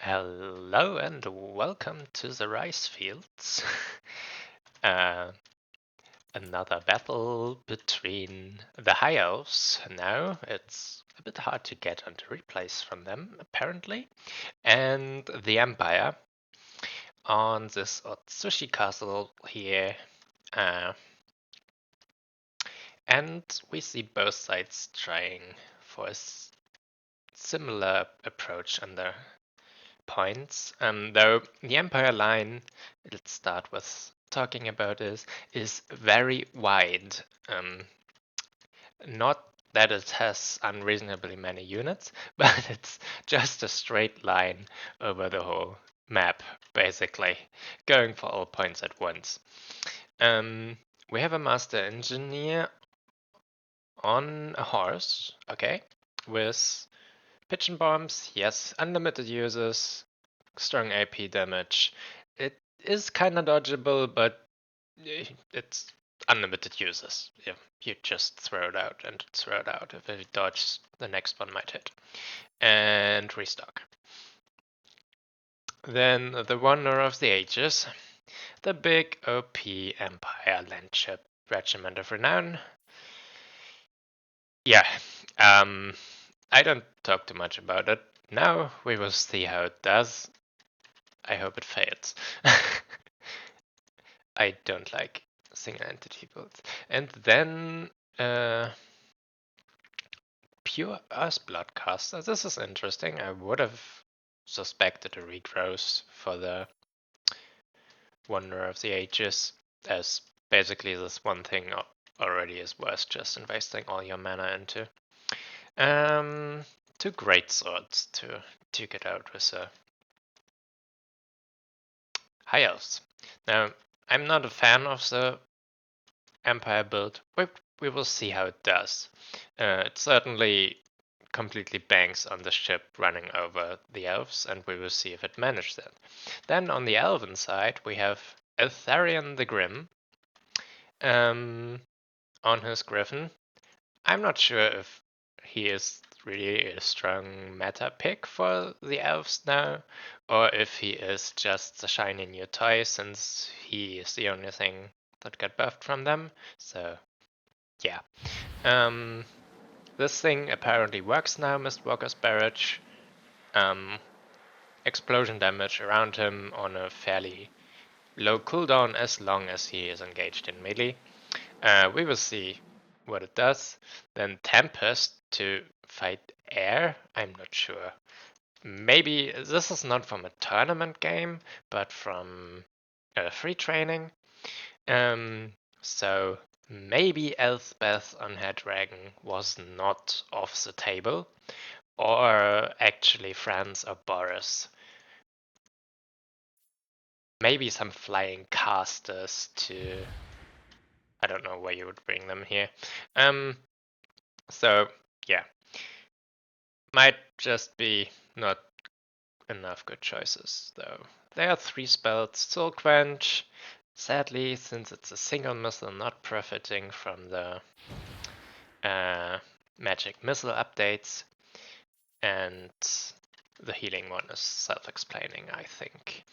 Hello and welcome to the rice fields. uh, Another battle between the High Elves. Now it's a bit hard to get onto replays from them, apparently, and the Empire on this Otsushi castle here. Uh, and we see both sides trying for a similar approach on their points. Though the Empire line, let's start with talking about this, is very wide. Not that it has unreasonably many units, but it's just a straight line over the whole map, basically, going for all points at once. We have a master engineer on a horse, okay, with pigeon bombs, yes, unlimited uses, strong AP damage. It is kind of dodgeable, but it's unlimited uses. You just throw it out and throw it out. If it dodges, the next one might hit. And restock. Then the Wonder of the Ages, the big OP Empire Landship Regiment of Renown. Yeah, I don't talk too much about it. Now we will see how it does. I hope it fails. I don't like single entity builds. And then Pure Earth Bloodcaster. This is interesting. I would have suspected a regrowth for the Wonder of the Ages, as basically this one thing already is worth just investing all your mana into. Two great swords to duke it out with the High Elves. Now, I'm not a fan of the Empire build. We will see how it does. It certainly completely banks on the ship running over the elves, and we will see if it manages that. Then on the elven side, we have Eltharion the Grim on his griffin. I'm not sure if he is really a strong meta pick for the elves now, or if he is just the shiny new toy since he is the only thing that got buffed from them. So, yeah. This thing apparently works now, Mistwalker's Barrage. Explosion damage around him on a fairly low cooldown as long as he is engaged in melee. We will see what it does. Then Tempest to fight air, I'm not sure. Maybe this is not from a tournament game, but from free training. So maybe Elspeth on her dragon was not off the table, or actually Franz or Boris. Maybe some flying casters to... I don't know where you would bring them here. So, yeah. Might just be not enough good choices, though. There are 3 spells. Soul Quench, sadly, since it's a single missile, not profiting from the magic missile updates. And the healing one is self-explaining, I think.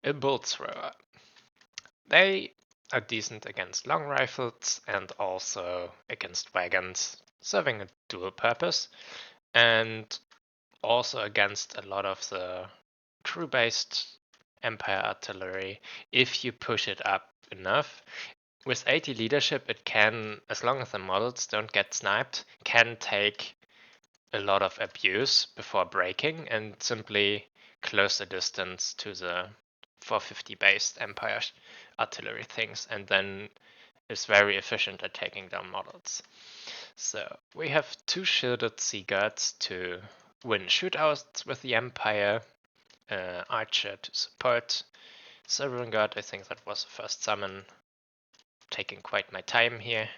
A Bolt Thrower. They are decent against long rifles and also against wagons, serving a dual purpose, and also against a lot of the crew-based Empire artillery if you push it up enough. With 80 leadership, it can, as long as the models don't get sniped, can take a lot of abuse before breaking and simply close the distance to the 450 based Empire artillery things, and then is very efficient at taking down models. So we have 2 shielded Seaguards to win shootouts with the Empire, Archer to support, Sovereign Guard, I think that was the first summon, taking quite my time here.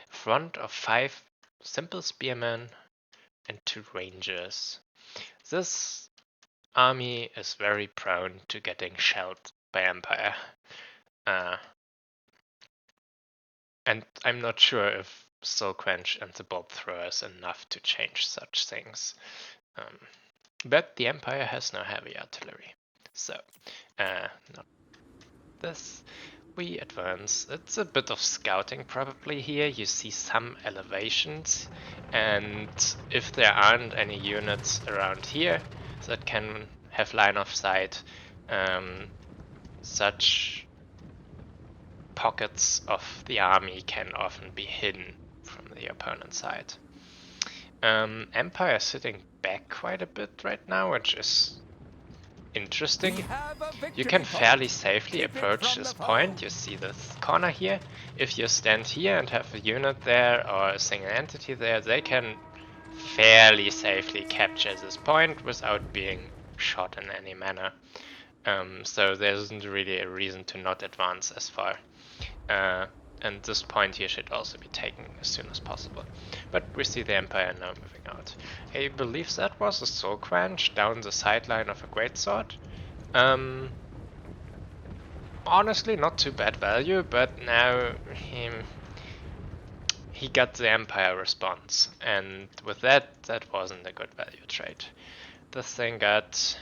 Front of 5 simple spearmen and 2 rangers. This army is very prone to getting shelled by Empire. And I'm not sure if Soul Quench and the Bolt Thrower is enough to change such things. But the Empire has no heavy artillery. So, not this. We advance. It's a bit of scouting probably here. You see some elevations, and if there aren't any units around here that can have line of sight, such pockets of the army can often be hidden from the opponent's side. Empire is sitting back quite a bit right now, which is interesting. You can fairly safely approach this point. You see this corner here. If you stand here and have a unit there or a single entity there, they can fairly safely capture this point without being shot in any manner. So there isn't really a reason to not advance as far. And this point here should also be taken as soon as possible. But we see the Empire now moving out. I believe that was a soul quench down the sideline of a greatsword. Honestly, not too bad value, but now he got the Empire response, and with that, that wasn't a good value trade. This thing got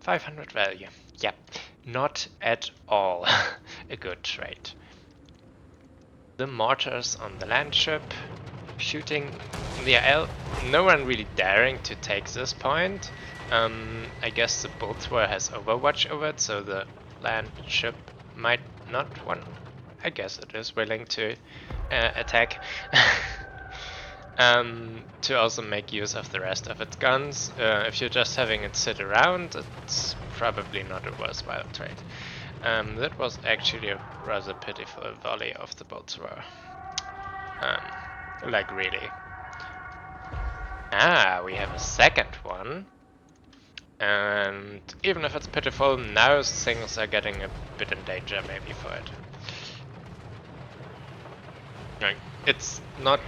500 value. Yep, not at all a good trade. The mortars on the land ship, shooting the no one really daring to take this point. I guess the bolt thrower has overwatch over it, so the land ship might not want. I guess it is willing to attack. To also make use of the rest of its guns. If you're just having it sit around, it's probably not a worthwhile trade. That was actually a rather pitiful volley of the bolt thrower. Like really. Ah, we have a second one. And even if it's pitiful, now things are getting a bit in danger maybe for it. Like, it's not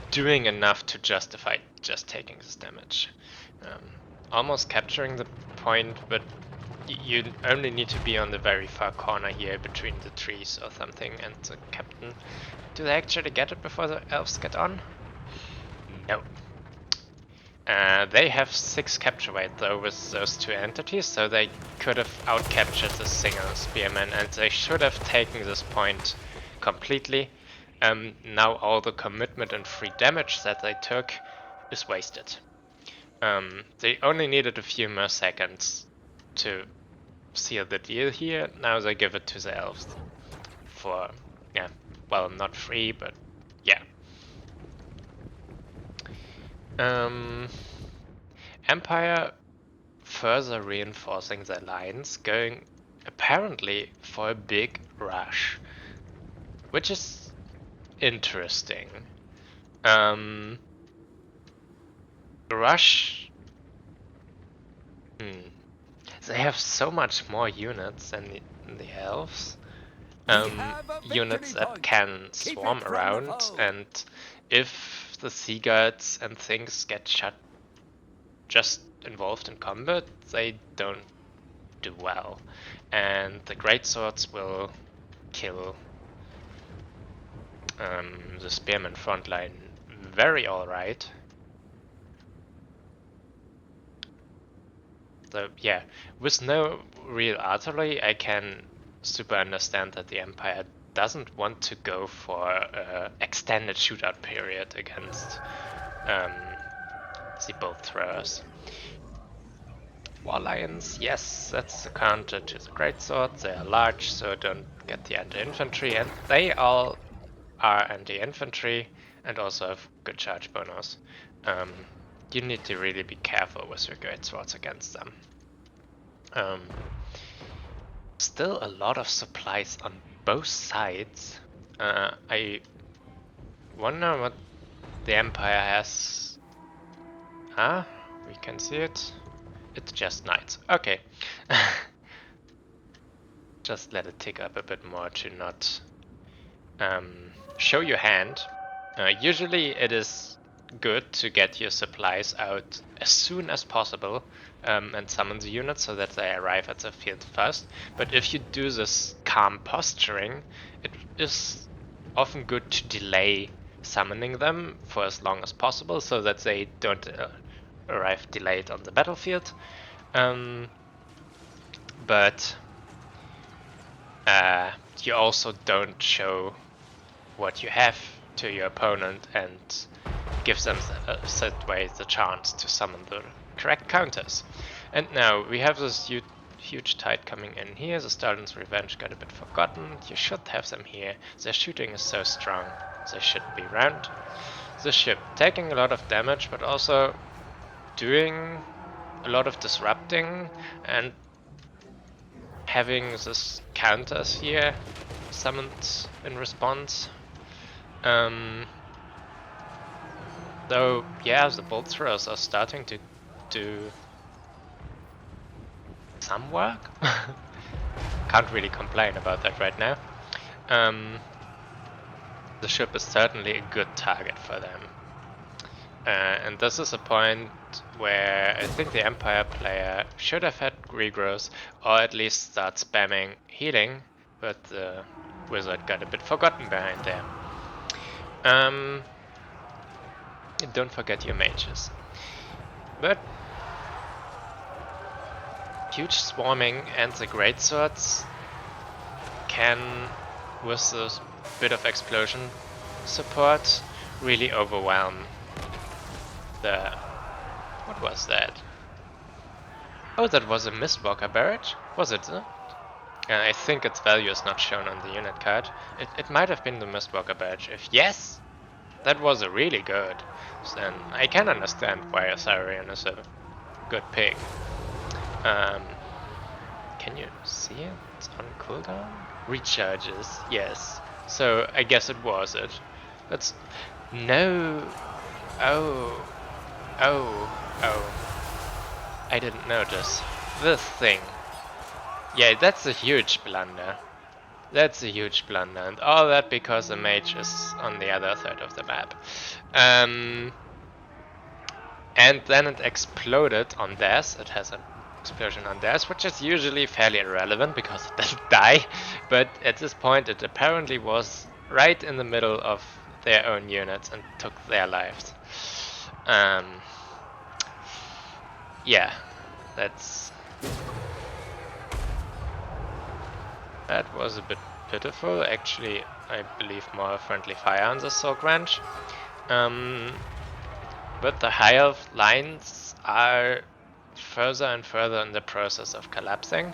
doing enough to justify just taking this damage. Almost capturing the point, but you only need to be on the very far corner here between the trees or something and the captain. Do they actually get it before the elves get on? No. They have 6 capture weight though with those 2 entities, so they could have out-captured the single spearman, and they should have taken this point completely. Now all the commitment and free damage that they took is wasted. They only needed a few more seconds to seal the deal here. Now they give it to the elves for, yeah, well, not free, but yeah. Empire further reinforcing their lines, going apparently for a big rush, which is interesting. Rush. They have so much more units than the elves. Units that can swarm around, and if the Seaguards and things get just involved in combat, they don't do well. And the greatswords will kill the spearman frontline very alright. So yeah, with no real artillery, I can super understand that the Empire doesn't want to go for an extended shootout period against the bolt throwers. War Lions, yes, that's the counter to the greatsword. They are large, so don't get the anti-infantry, and they all are anti-infantry and also have good charge bonus. You need to really be careful with your greatswords against them. Still a lot of supplies on both sides. I wonder what the Empire has. Ah, we can see it. It's just knights. Okay. Just let it tick up a bit more to not show your hand. Usually it is good to get your supplies out as soon as possible and summon the units so that they arrive at the field first. But if you do this calm posturing, it is often good to delay summoning them for as long as possible so that they don't arrive delayed on the battlefield. But you also don't show what you have to your opponent and gives them that way the chance to summon the correct counters. And now we have this huge tide coming in here. The Stalin's Revenge got a bit forgotten. You should have them here. Their shooting is so strong. They should be round. The ship taking a lot of damage, but also doing a lot of disrupting and having this counters here summoned in response. Though, yeah, the bolt throwers are starting to do some work. Can't really complain about that right now. The ship is certainly a good target for them. And this is a point where I think the Empire player should have had regrowth, or at least start spamming healing, but the wizard got a bit forgotten behind there. Don't forget your mages. But huge swarming and the greatswords can, with a bit of explosion support, really overwhelm the... What was that? Oh, that was a Mistwalker barrage? Was it? I think its value is not shown on the unit card. It might have been the Mistwalker barrage. If yes, that was a really good. Then I can understand why Atharian is a good pick. Can you see it? It's on cooldown? Recharges, yes. So I guess it was it. That's... No! Oh! I didn't notice. This thing. Yeah, that's a huge blunder. That's a huge blunder, and all that because the mage is on the other side of the map. And then it exploded on theirs. It has an explosion on theirs, which is usually fairly irrelevant because it doesn't die. But at this point, it apparently was right in the middle of their own units and took their lives. Yeah, that was a bit pitiful. Actually, I believe more friendly fire on the Silk Ranch. But the high elf lines are further and further in the process of collapsing.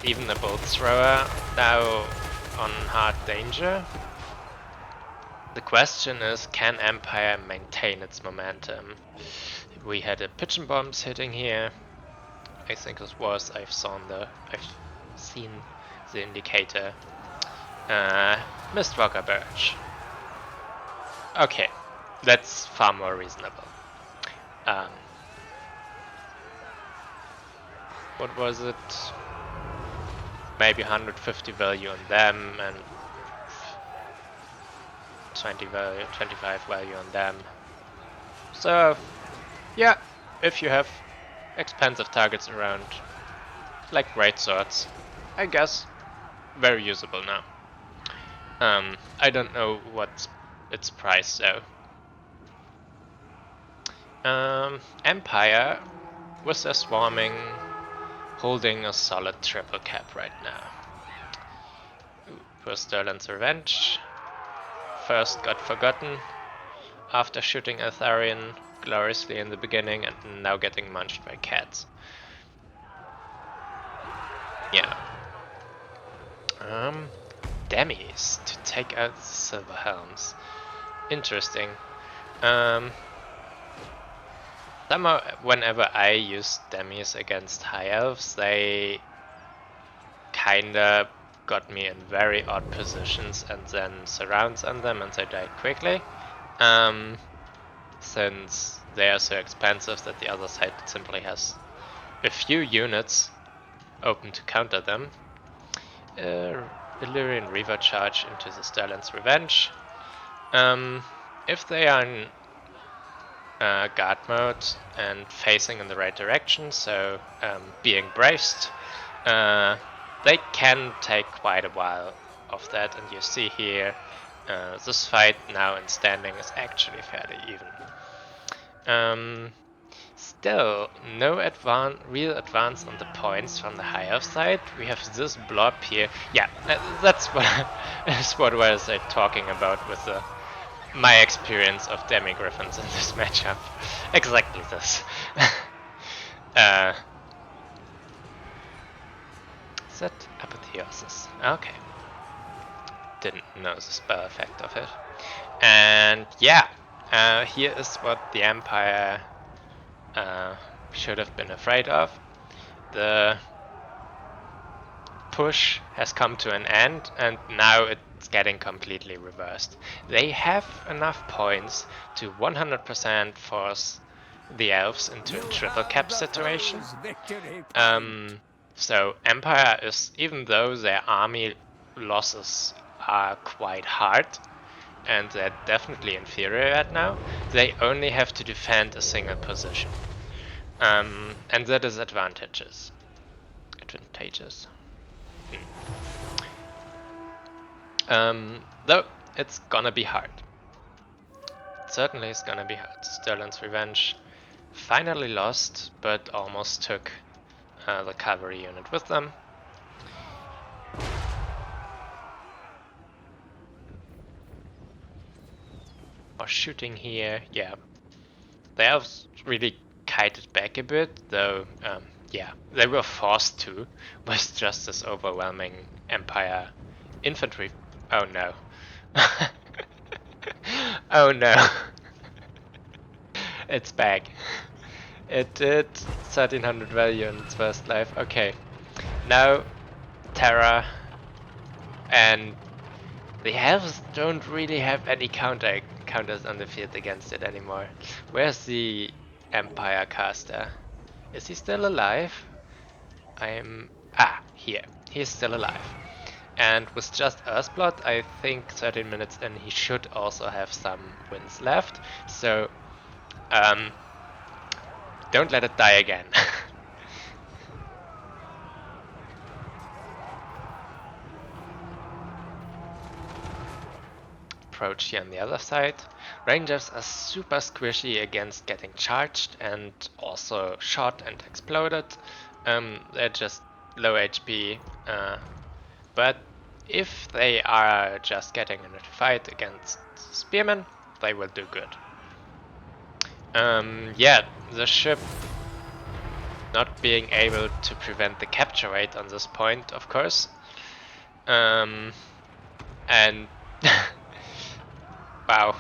Even the bolt thrower now on hard danger. The question is, can Empire maintain its momentum? We had a pigeon bombs hitting here. I think this was, I've seen the indicator. Mistwalker Birch. Okay, that's far more reasonable. What was it? Maybe 150 value on them and 25 value on them. So, yeah, if you have expensive targets around, like great swords, I guess very usable now. I don't know what's its price though. Empire, with their swarming, holding a solid triple cap right now. For Sterlin's Revenge, first got forgotten after shooting Atharian gloriously in the beginning and now getting munched by cats. Yeah. Demis to take out the Silver Helms. Interesting. Somehow, whenever I use Demis against High Elves, they kinda got me in very odd positions and then surrounds on them and they died quickly. Since they are so expensive that the other side simply has a few units open to counter them. Illyrian Reaver charge into the Sterlin's Revenge. If they are in guard mode and facing in the right direction, so being braced, they can take quite a while of that, and you see here this fight now in standing is actually fairly even. Still, no real advance on the points from the higher side. We have this blob here. Yeah, that's what is what I was talking about with my experience of demi-griffins in this matchup. Exactly this. uh, is that apotheosis? Okay. Didn't know the spell effect of it. And yeah, here is what the Empire should have been afraid of. The push has come to an end, and now it's getting completely reversed. They have enough points to 100% force the Elves into a triple cap situation. So Empire is, even though their army losses are quite hard, and they're definitely inferior right now, they only have to defend a single position. And that is advantageous. Though it's gonna be hard. Certainly it's gonna be hard. Sterling's Revenge finally lost, but almost took the cavalry unit with them. Or shooting here, yeah. The Elves really kited back a bit, though, yeah, they were forced to, with just this overwhelming Empire infantry. Oh no. Oh no. It's back. It did 1300 value in its first life. Okay. Now, Terra and the Elves don't really have any counters on the field against it anymore. Where's the Empire caster? Is he still alive? Here. He's still alive. And with just Earthblood, I think 13 minutes in, he should also have some wins left. So, don't let it die again. Approach here on the other side. Rangers are super squishy against getting charged and also shot and exploded. They're just low HP, but if they are just getting in a fight against spearmen, they will do good. Yeah, the ship not being able to prevent the capture rate on this point, of course. And wow,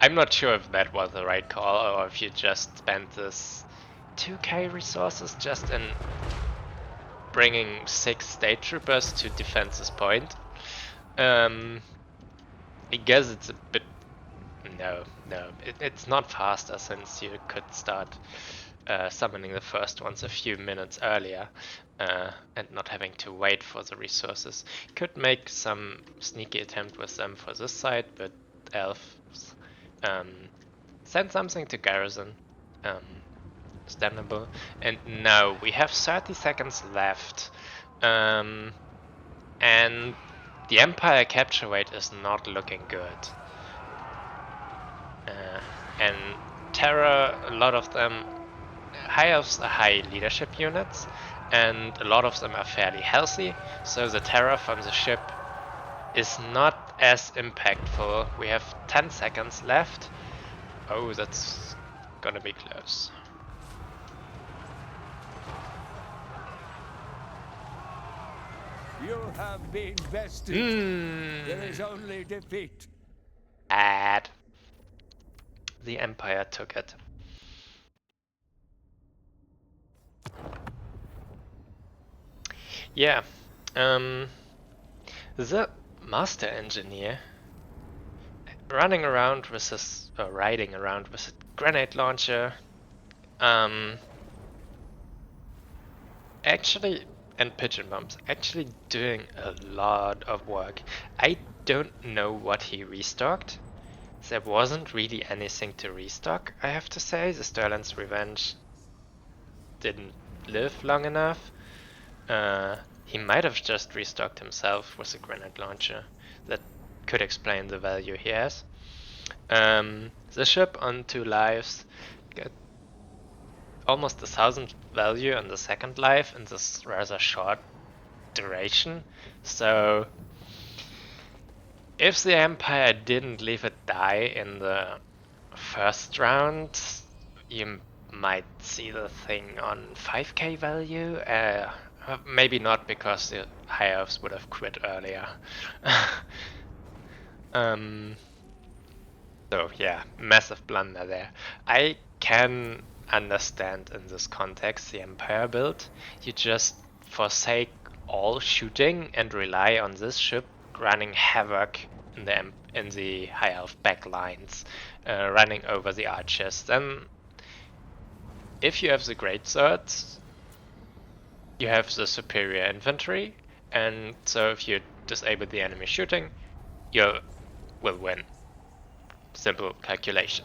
I'm not sure if that was the right call or if you just spent this 2k resources just in bringing 6 state troopers to defend this point. I guess it's a bit... No, it's not faster since you could start summoning the first ones a few minutes earlier and not having to wait for the resources. Could make some sneaky attempt with them for this side, but Elves send something to garrison. Understandable. And now we have 30 seconds left. And the Empire capture rate is not looking good. And Terra, a lot of them, High Elves are high leadership units, and a lot of them are fairly healthy, so the Terra from the ship is not as impactful. We have 10 seconds left. Oh, that's gonna be close. You have been bested. There is only defeat. Bad. The Empire took it. Yeah. The Master Engineer running around with his, riding around with a grenade launcher, actually, and pigeon bombs, actually doing a lot of work. I don't know what he restocked. There wasn't really anything to restock, I have to say. The Sterling's Revenge didn't live long enough. He might have just restocked himself with a grenade launcher. That could explain the value he has. The ship on 2 lives get almost 1,000 value on the second life in this rather short duration. So if the Empire didn't leave a die in the first round, you might see the thing on 5k value. Maybe not, because the High Elves would have quit earlier. So yeah, massive blunder there. I can understand in this context the Empire build. You just forsake all shooting and rely on this ship running havoc in the High Elf backlines, running over the archers. Then, if you have the great swords, you have the superior infantry, and so if you disable the enemy shooting, you will win. Simple calculation.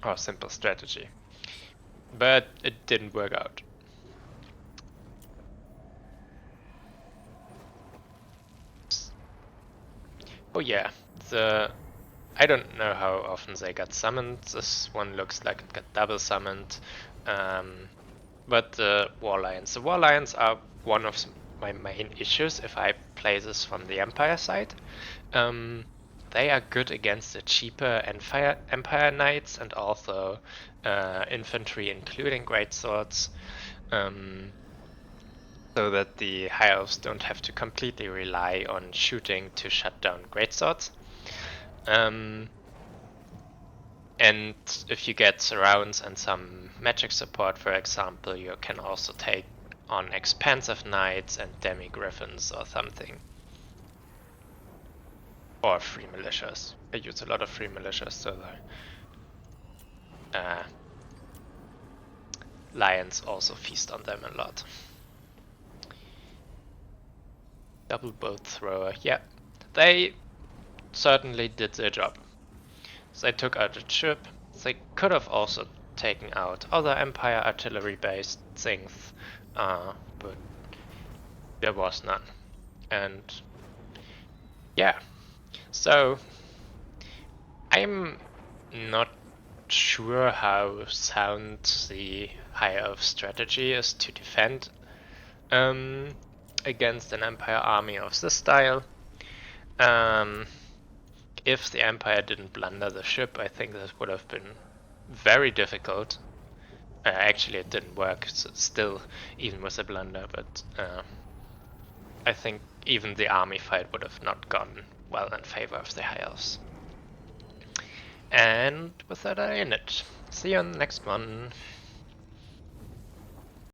Or simple strategy. But it didn't work out. Oh yeah, I don't know how often they got summoned. This one looks like it got double summoned. But the War Lions. The War Lions are one of my main issues if I play this from the Empire side. They are good against the cheaper Empire Knights and also infantry, including greatswords, so that the High Elves don't have to completely rely on shooting to shut down greatswords. And if you get surrounds and some magic support, for example, you can also take on expansive knights and demi-griffins or something. Or free militias. I use a lot of free militias, so the lions also feast on them a lot. Double bolt thrower, yeah. They certainly did their job. They took out a ship. They could have also taken out other Empire artillery-based things, but there was none. And yeah, so I'm not sure how sound the High Elf strategy is to defend against an Empire army of this style. If the Empire didn't blunder the ship, I think this would have been very difficult. Actually, it didn't work still, even with a blunder, but I think even the army fight would have not gone well in favor of the High Elves. And with that, I end it. See you on the next one.